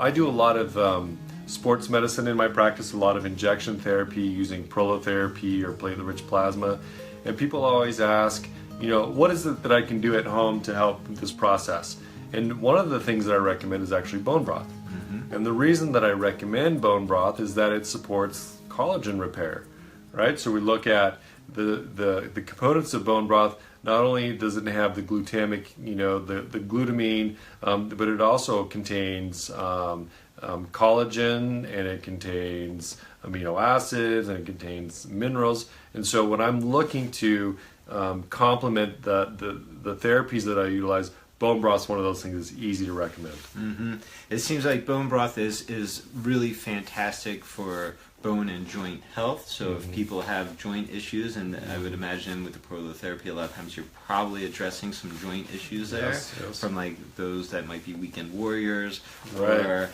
I do a lot of sports medicine in my practice, a lot of injection therapy using Prolotherapy or Platelet Rich Plasma, and people always ask, what is it that I can do at home to help with this process? And one of the things that I recommend is actually bone broth. And the reason that I recommend bone broth is that it supports collagen repair, right? So we look at the components of bone broth. Not only does it have the glutamic, the glutamine, but it also contains collagen, and it contains amino acids, and it contains minerals. And so when I'm looking to complement the therapies that I utilize, bone broth is one of those things that's easy to recommend. It seems like bone broth is really fantastic for bone and joint health. So if people have joint issues, and I would imagine with the prolotherapy, a lot of times you're probably addressing some joint issues there, from like those that might be weekend warriors, or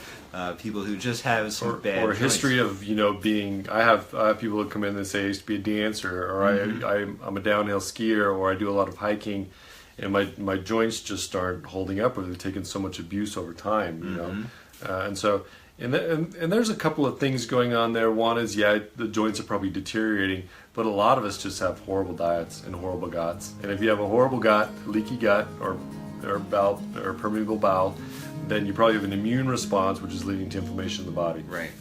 people who just have some bad or joints. history of being. I have people who come in and say I used to be a dancer, or I'm a downhill skier, or I do a lot of hiking, and my joints just aren't holding up, or they've taken so much abuse over time, and so. And there's a couple of things going on there. One is, the joints are probably deteriorating, but a lot of us just have horrible diets and horrible guts. And if you have a horrible gut, leaky gut, or bowel, or permeable bowel, then you probably have an immune response, which is leading to inflammation in the body. Right.